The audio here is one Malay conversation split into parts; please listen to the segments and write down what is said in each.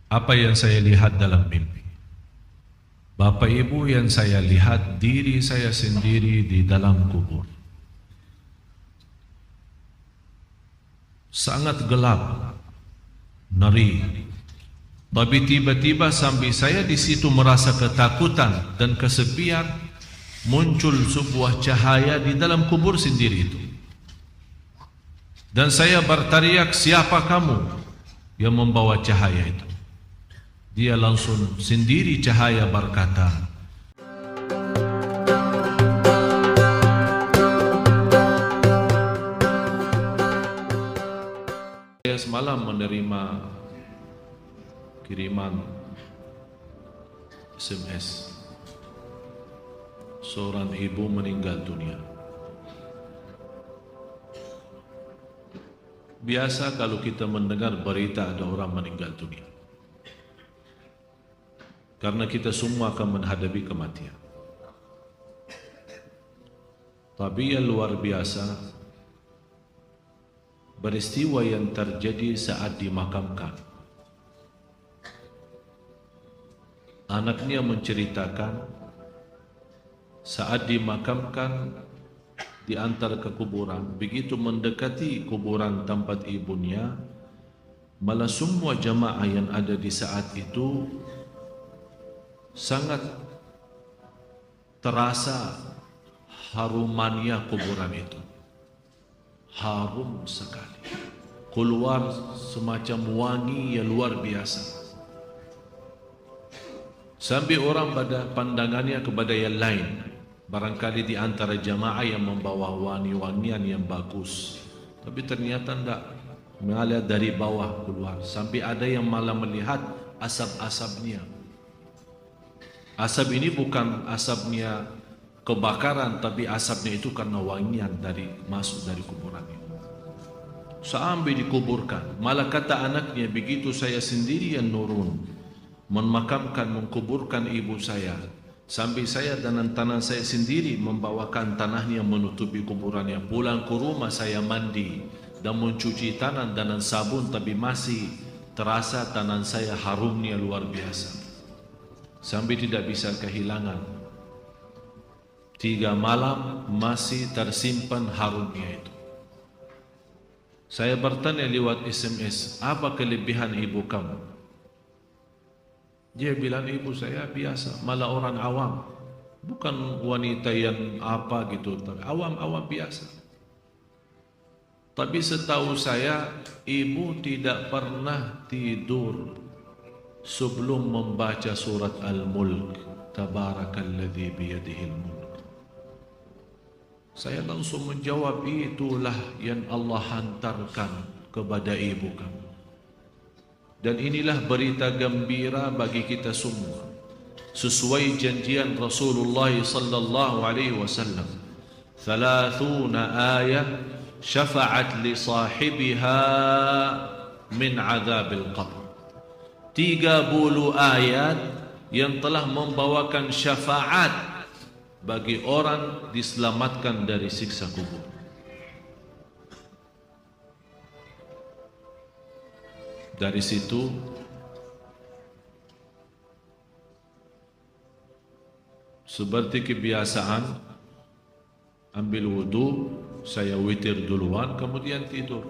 Apa yang saya lihat dalam mimpi? Bapak Ibu, yang saya lihat diri saya sendiri di dalam kubur. Sangat gelap, ngeri. Tapi tiba-tiba sambil saya di situ merasa ketakutan dan kesepian, muncul sebuah cahaya di dalam kubur sendiri itu. Dan saya berteriak, "Siapa kamu yang membawa cahaya itu?" Dia langsung sendiri cahaya berkata, "Saya semalam menerima kiriman SMS. Seorang ibu meninggal dunia. Biasa kalau kita mendengar berita ada orang meninggal dunia, karena kita semua akan menghadapi kematian. Tapi yang luar biasa, peristiwa yang terjadi saat dimakamkan. Anaknya menceritakan saat dimakamkan di antara kekuburan, begitu mendekati kuburan tempat ibunya, malah semua jamaah yang ada di saat itu sangat terasa harumannya kuburan itu. Harum sekali, keluar semacam wangi yang luar biasa, sampai orang pada pandangannya kepada yang lain. Barangkali di antara jamaah yang membawa wangi-wangian yang bagus, tapi ternyata tidak, mengalir dari bawah keluar, sampai ada yang malah melihat asap-asapnya. Asap ini bukan asapnya kebakaran, tapi asapnya itu karena wangian dari masuk dari kuburan itu. Sampai dikuburkan, malah kata anaknya, begitu saya sendiri yang nurun memakamkan, mengkuburkan ibu saya, sampai saya dan tanah saya sendiri membawakan tanahnya menutupi kuburannya. Pulang ke rumah saya mandi dan mencuci tanah dengan sabun, tapi masih terasa tanah saya harumnya luar biasa, sampai tidak bisa kehilangan. 3 malam masih tersimpan harumnya itu. Saya bertanya lewat SMS, "Apa kelebihan ibu kamu?" Dia bilang, "Ibu saya biasa, malah orang awam, bukan wanita yang apa gitu, awam-awam biasa." Tapi setahu saya, ibu tidak pernah tidur sebelum membaca surat Al-Mulk, Tabarakalladzi biyadihil mulk. Saya langsung menjawab, itulah yang Allah hantarkan kepada ibu kamu. Dan inilah berita gembira bagi kita semua, sesuai janjian Rasulullah sallallahu alaihi wasallam. 30 ayat syafa'at li sahibiha min azabil qabr. 30 ayat yang telah membawakan syafaat bagi orang diselamatkan dari siksa kubur. Dari situ seperti kebiasaan, ambil wudu, saya witir duluan, kemudian tidur.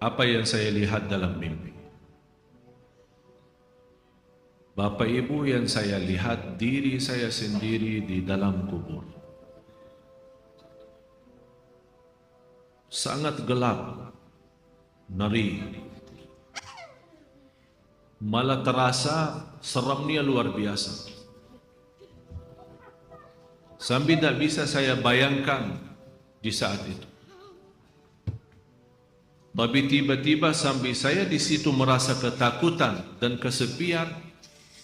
Apa yang saya lihat dalam mimpi? Bapak Ibu, yang saya lihat diri saya sendiri di dalam kubur. Sangat gelap, ngeri, malah terasa seramnya luar biasa, sampai tidak bisa saya bayangkan di saat itu. Tapi tiba-tiba sambil saya di situ merasa ketakutan dan kesepian,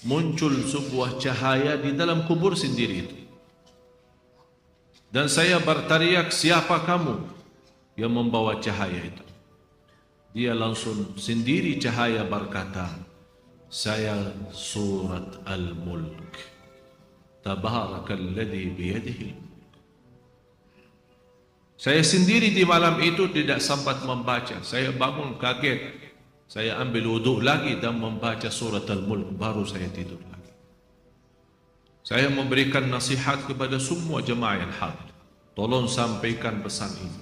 muncul sebuah cahaya di dalam kubur sendiri itu. Dan saya berteriak, "Siapa kamu yang membawa cahaya itu?" Dia langsung sendiri cahaya berkata, "Saya surat Al-Mulk, Tabarakalladzi biyadihi." Saya sendiri di malam itu tidak sempat membaca. Saya bangun kaget, Saya ambil wudhu lagi dan membaca surat Al-Mulk, baru saya tidur lagi. Saya memberikan nasihat kepada semua jemaah yang hadir. Tolong sampaikan pesan ini.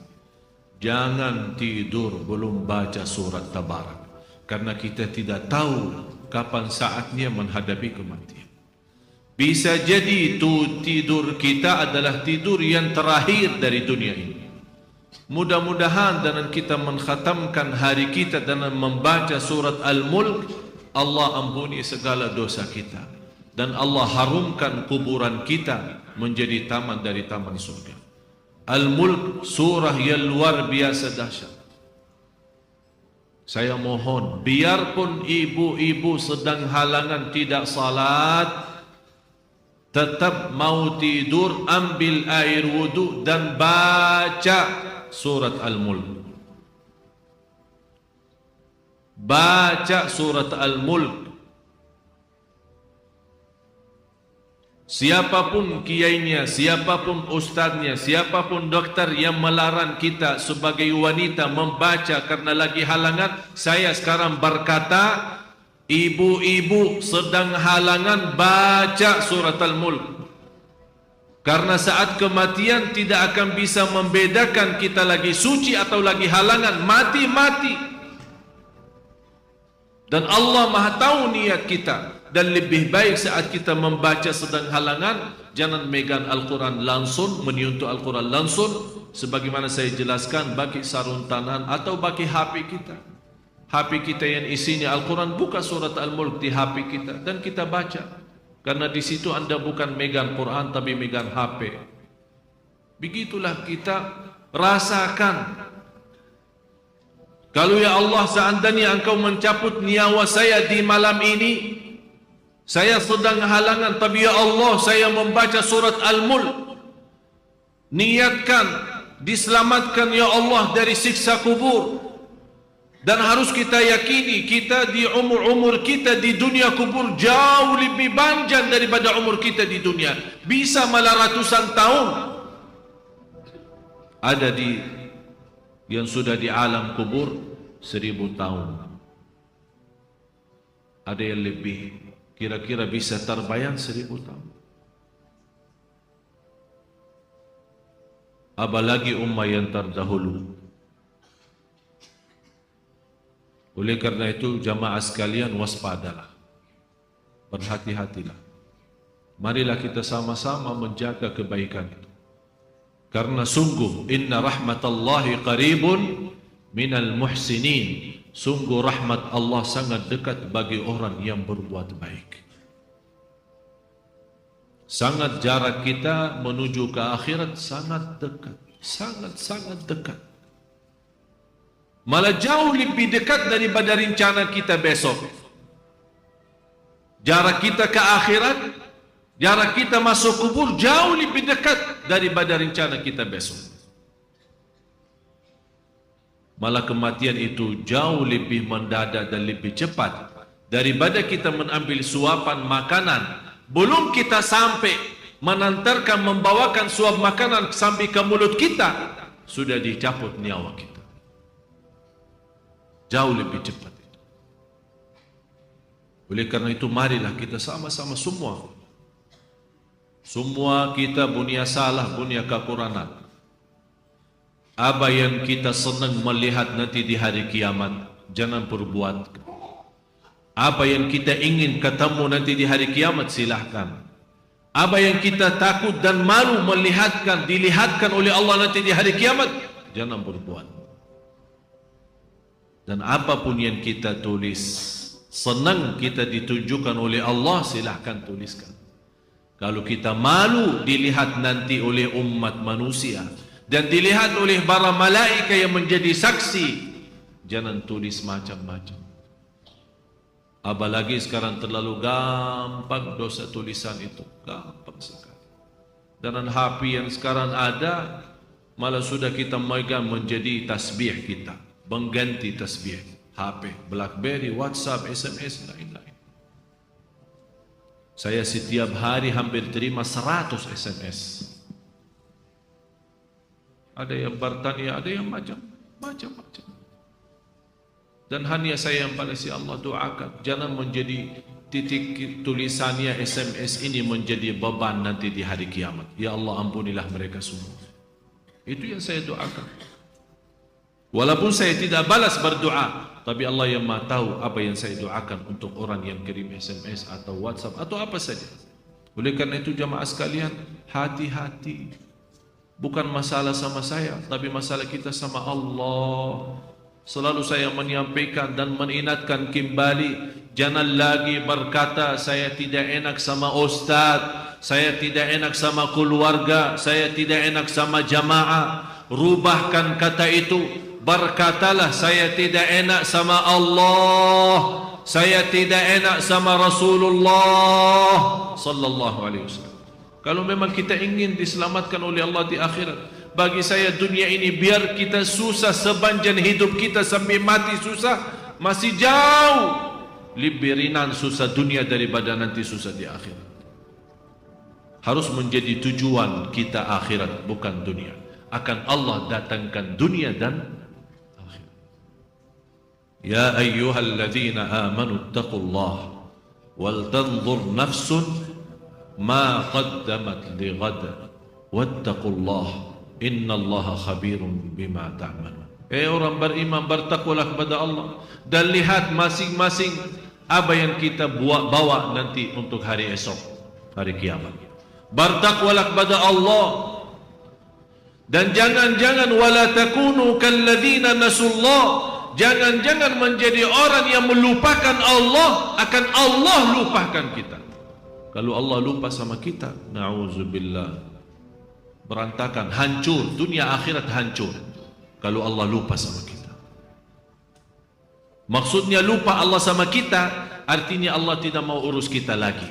Jangan tidur belum baca surat Tabarak. Karena kita tidak tahu kapan saatnya menghadapi kematian. Bisa jadi itu tidur kita adalah tidur yang terakhir dari dunia ini. Mudah-mudahan dengan kita mengkhatamkan hari kita dengan membaca surat Al-Mulk, Allah ampuni segala dosa kita. Dan Allah harumkan kuburan kita menjadi taman dari taman surga. Al-Mulk surah yang luar biasa dahsyat. Saya mohon, biarpun ibu-ibu sedang halangan tidak salat, tetap mau tidur, ambil air wudu dan baca surat Al-Mulk. Baca surat Al-Mulk. Siapapun kiainya, siapapun ustaznya, siapapun dokter yang melarang kita sebagai wanita membaca karena lagi halangan, saya sekarang berkata, ibu-ibu sedang halangan, baca surat Al-Mulk. Karena saat kematian tidak akan bisa membedakan kita lagi suci atau lagi halangan, mati-mati. Dan Allah Maha tahu niat kita. Dan lebih baik saat kita membaca sedang halangan, jangan megang Al-Quran langsung, menyentuh Al-Quran langsung, sebagaimana saya jelaskan, bagi sarung tangan atau bagi HP kita. HP kita yang isinya Al-Quran, buka surat Al-Mulk di HP kita dan kita baca. Karena di situ anda bukan megang Quran tapi megang HP. Begitulah kita rasakan. Kalau ya Allah, seandainya engkau mencabut nyawa saya di malam ini, saya sedang halangan, tapi ya Allah, saya membaca surat Al-Mulk. Niatkan, diselamatkan ya Allah dari siksa kubur. Dan harus kita yakini, kita di umur kita di dunia kubur jauh lebih panjang daripada umur kita di dunia. Bisa malah ratusan tahun. Ada yang sudah di alam kubur 1000 tahun. Ada yang lebih. Kira-kira bisa terbayang 1000 tahun. Apalagi ummah yang terdahulu. Oleh karena itu jamaah sekalian, waspadalah, berhati-hatilah. Marilah kita sama-sama menjaga kebaikan itu. Karena sungguh inna rahmatallahi qaribun minal muhsinin. Sungguh rahmat Allah sangat dekat bagi orang yang berbuat baik. Sangat jarak kita menuju ke akhirat sangat dekat. Sangat-sangat dekat. Malah jauh lebih dekat daripada rencana kita besok. Jarak kita ke akhirat, jarak kita masuk kubur jauh lebih dekat daripada rencana kita besok. Malah kematian itu jauh lebih mendadak dan lebih cepat daripada kita mengambil suapan makanan. Belum kita sampai menantarkan, membawakan suap makanan sampai ke mulut kita, sudah dicabut nyawa kita. Jauh lebih cepat itu. Oleh karena itu marilah kita sama-sama semua kita punya salah, punya kekurangan. Apa yang kita senang melihat nanti di hari kiamat, jangan perbuat. Apa yang kita ingin ketemu nanti di hari kiamat, silahkan. Apa yang kita takut dan malu dilihatkan oleh Allah nanti di hari kiamat, jangan berbuat. Dan apapun yang kita tulis, senang kita ditunjukkan oleh Allah, silahkan tuliskan. Kalau kita malu dilihat nanti oleh umat manusia dan dilihat oleh para malaikat yang menjadi saksi, jangan tulis macam-macam. Apalagi sekarang terlalu gampang dosa tulisan itu, gampang sekali. Dan HP yang sekarang ada, malah sudah kita megang menjadi tasbih kita, mengganti tasbih. HP, BlackBerry, WhatsApp, SMS, lain-lain. Saya setiap hari hampir terima 100 SMS. Ada yang bertanya, ada yang macam-macam. Dan hanya saya yang pada si Allah doakan, jangan menjadi titik tulisannya SMS ini menjadi beban nanti di hari kiamat. Ya Allah, ampunilah mereka semua. Itu yang saya doakan. Walaupun saya tidak balas berdoa, tapi Allah yang Maha tahu apa yang saya doakan untuk orang yang kirim SMS atau WhatsApp atau apa saja. Oleh karena itu jamaah sekalian, hati-hati. Bukan masalah sama saya, tapi masalah kita sama Allah. Selalu saya menyampaikan dan mengingatkan kembali, jangan lagi berkata saya tidak enak sama ustaz, saya tidak enak sama keluarga, saya tidak enak sama jamaah. Rubahkan kata itu, berkatalah saya tidak enak sama Allah, saya tidak enak sama Rasulullah sallallahu alaihi wasallam. Kalau memang kita ingin diselamatkan oleh Allah di akhirat, bagi saya dunia ini biar kita susah sepanjang hidup kita sampai mati susah, masih jauh lebih ringan susah dunia daripada nanti susah di akhirat. Harus menjadi tujuan kita akhirat, bukan dunia. Akan Allah datangkan dunia dan akhirat. Ya ayyuhalladzina amanu taqullah wal tanzur nafsun ma qaddamat lighad wattaqullah innallaha khabirun bima ta'malun. Orang beriman, bertakwalah kepada Allah dan lihat masing-masing apa yang kita bawa nanti untuk hari esok, hari kiamat. Bertakwalah kepada Allah dan jangan-jangan wala takunu kalladzina nasullah, jangan-jangan menjadi orang yang melupakan Allah, akan Allah lupakan kita. Kalau Allah lupa sama kita, na'udzubillah, berantakan, hancur, dunia akhirat hancur kalau Allah lupa sama kita. Maksudnya lupa Allah sama kita, artinya Allah tidak mau urus kita lagi,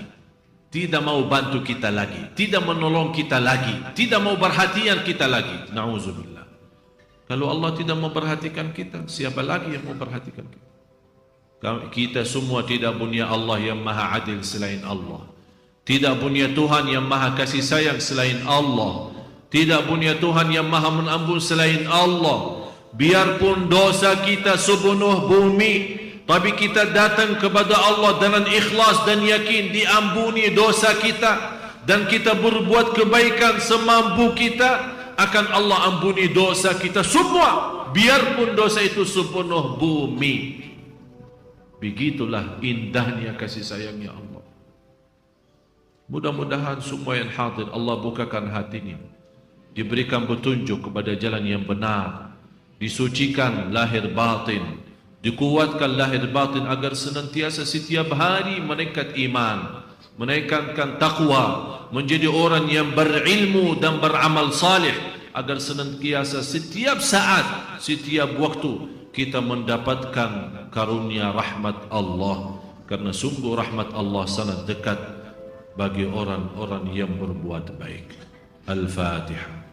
tidak mau bantu kita lagi, tidak menolong kita lagi, tidak mau perhatian kita lagi. Na'udzubillah. Kalau Allah tidak mau perhatikan kita, siapa lagi yang mau perhatikan kita? Kita semua tidak punya Allah yang maha adil selain Allah, tidak punya Tuhan yang maha kasih sayang selain Allah, tidak punya Tuhan yang maha mengampun selain Allah. Biarpun dosa kita sepenuh bumi, tapi kita datang kepada Allah dengan ikhlas dan yakin diampuni dosa kita, dan kita berbuat kebaikan semampu kita, akan Allah ampuni dosa kita semua, biarpun dosa itu sepenuh bumi. Begitulah indahnya kasih sayangnya Allah. Mudah-mudahan semua yang hadir Allah bukakan hatinya, diberikan petunjuk kepada jalan yang benar, disucikan lahir batin, dikuatkan lahir batin agar senantiasa setiap hari meningkat iman, menaikkan takwa, menjadi orang yang berilmu dan beramal salih, agar senantiasa setiap saat, setiap waktu kita mendapatkan karunia rahmat Allah, karena sungguh rahmat Allah sangat dekat bagi orang-orang yang berbuat baik. Al-Fatihah.